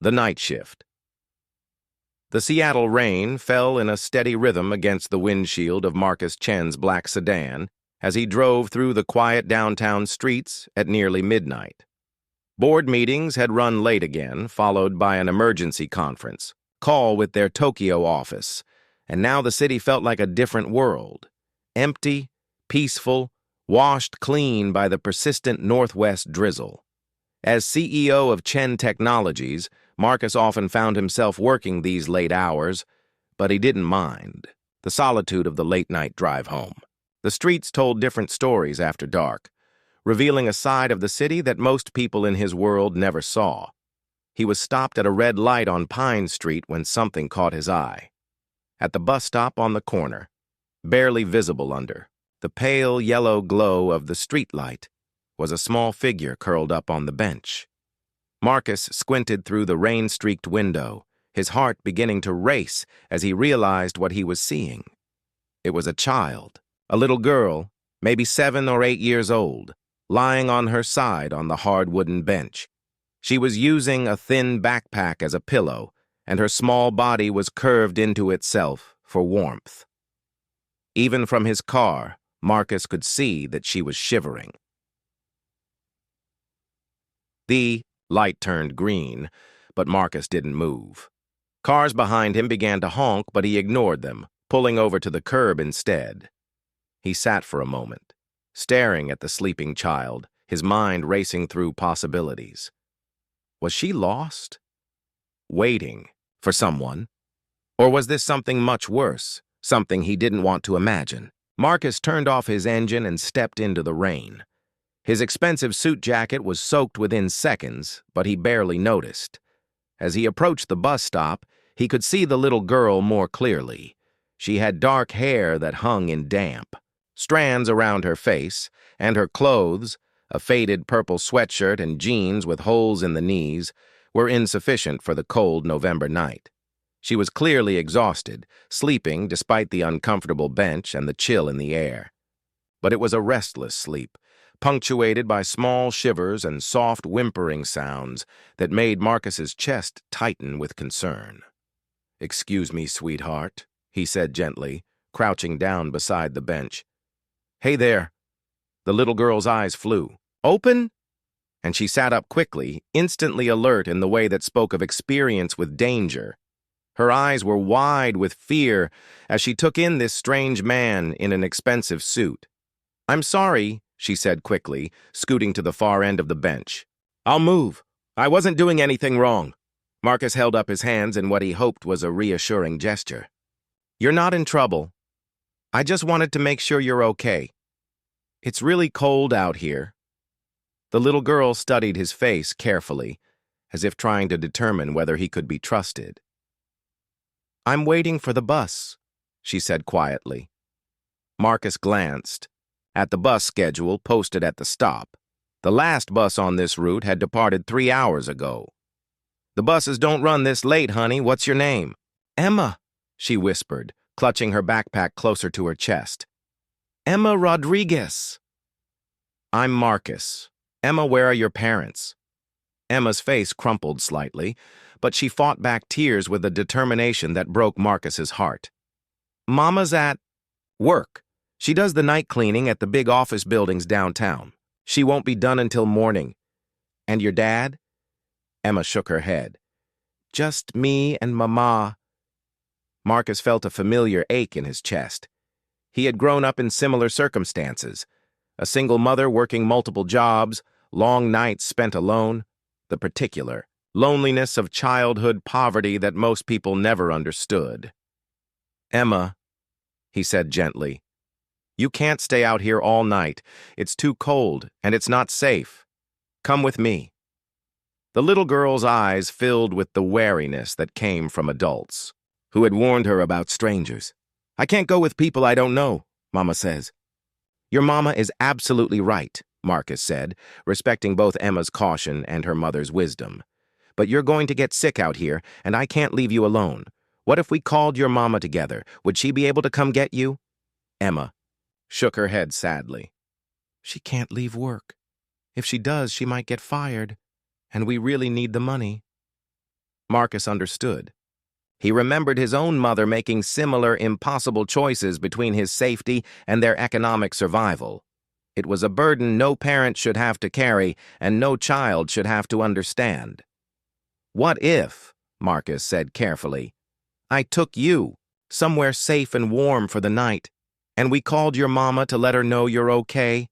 The night shift. The Seattle rain fell in a steady rhythm against the windshield of Marcus Chen's black sedan as he drove through the quiet downtown streets at nearly midnight. Board meetings had run late again, followed by an emergency conference call with their Tokyo office, and now the city felt like a different world. Empty, peaceful, washed clean by the persistent northwest drizzle. As CEO of Chen Technologies, Marcus often found himself working these late hours, but he didn't mind the solitude of the late-night drive home. The streets told different stories after dark, revealing a side of the city that most people in his world never saw. He was stopped at a red light on Pine Street when something caught his eye. At the bus stop on the corner, barely visible under the pale yellow glow of the streetlight, was a small figure curled up on the bench. Marcus squinted through the rain-streaked window, his heart beginning to race as he realized what he was seeing. It was a child, a little girl, maybe 7 or 8 years old, lying on her side on the hard wooden bench. She was using a thin backpack as a pillow, and her small body was curved into itself for warmth. Even from his car, Marcus could see that she was shivering. The light turned green, but Marcus didn't move. Cars behind him began to honk, but he ignored them, pulling over to the curb instead. He sat for a moment, staring at the sleeping child, his mind racing through possibilities. Was she lost? Waiting for someone? Or was this something much worse, something he didn't want to imagine? Marcus turned off his engine and stepped into the rain. His expensive suit jacket was soaked within seconds, but he barely noticed. As he approached the bus stop, he could see the little girl more clearly. She had dark hair that hung in damp, strands around her face, and her clothes, a faded purple sweatshirt and jeans with holes in the knees, were insufficient for the cold November night. She was clearly exhausted, sleeping despite the uncomfortable bench and the chill in the air. But it was a restless sleep, punctuated by small shivers and soft whimpering sounds that made Marcus's chest tighten with concern. "Excuse me, sweetheart," he said gently, crouching down beside the bench. "Hey there." The little girl's eyes flew. "Open?" And she sat up quickly, instantly alert in the way that spoke of experience with danger. Her eyes were wide with fear as she took in this strange man in an expensive suit. "I'm sorry," she said quickly, scooting to the far end of the bench. "I'll move. I wasn't doing anything wrong." Marcus held up his hands in what he hoped was a reassuring gesture. "You're not in trouble. I just wanted to make sure you're okay. It's really cold out here." The little girl studied his face carefully, as if trying to determine whether he could be trusted. "I'm waiting for the bus," she said quietly. Marcus glanced at the bus schedule posted at the stop. The last bus on this route had departed 3 hours ago. "The buses don't run this late, honey. What's your name?" "Emma," she whispered, clutching her backpack closer to her chest. "Emma Rodriguez." "I'm Marcus. Emma, where are your parents?" Emma's face crumpled slightly, but she fought back tears with a determination that broke Marcus's heart. "Mama's at work. She does the night cleaning at the big office buildings downtown. She won't be done until morning." "And your dad?" Emma shook her head. "Just me and Mama." Marcus felt a familiar ache in his chest. He had grown up in similar circumstances. A single mother working multiple jobs, long nights spent alone, the particular loneliness of childhood poverty that most people never understood. "Emma," he said gently, "you can't stay out here all night. It's too cold, and it's not safe. Come with me." The little girl's eyes filled with the wariness that came from adults, who had warned her about strangers. "I can't go with people I don't know," Mama says. "Your mama is absolutely right," Marcus said, respecting both Emma's caution and her mother's wisdom. "But you're going to get sick out here, and I can't leave you alone. What if we called your mama together? Would she be able to come get you?" Emma shook her head sadly. "She can't leave work. If she does, she might get fired, and we really need the money." Marcus understood. He remembered his own mother making similar impossible choices between his safety and their economic survival. It was a burden no parent should have to carry and no child should have to understand. "What if," Marcus said carefully, "I took you somewhere safe and warm for the night, and we called your mama to let her know you're okay?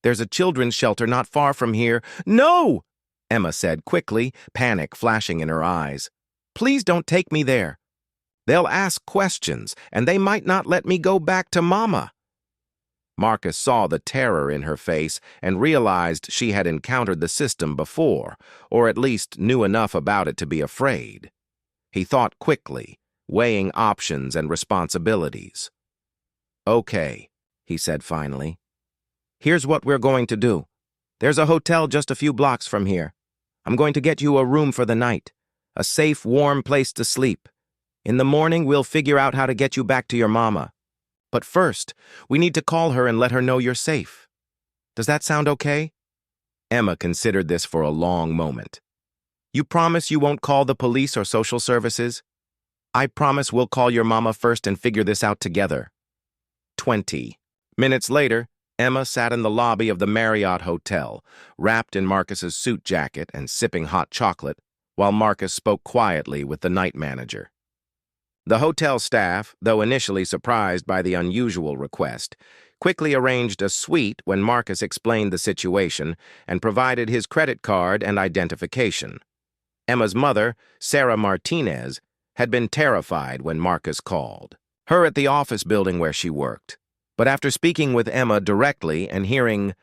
There's a children's shelter not far from here." "No!" Emma said quickly, panic flashing in her eyes. "Please don't take me there. They'll ask questions, and they might not let me go back to Mama." Marcus saw the terror in her face and realized she had encountered the system before, or at least knew enough about it to be afraid. He thought quickly, weighing options and responsibilities. "Okay," he said finally. "Here's what we're going to do. There's a hotel just a few blocks from here. I'm going to get you a room for the night, a safe, warm place to sleep. In the morning, we'll figure out how to get you back to your mama. But first, we need to call her and let her know you're safe. Does that sound okay?" Emma considered this for a long moment. "You promise you won't call the police or social services?" "I promise we'll call your mama first and figure this out together." 20 minutes later, Emma sat in the lobby of the Marriott Hotel, wrapped in Marcus's suit jacket and sipping hot chocolate, while Marcus spoke quietly with the night manager. The hotel staff, though initially surprised by the unusual request, quickly arranged a suite when Marcus explained the situation and provided his credit card and identification. Emma's mother, Sarah Martinez, had been terrified when Marcus called her at the office building where she worked. But after speaking with Emma directly and hearing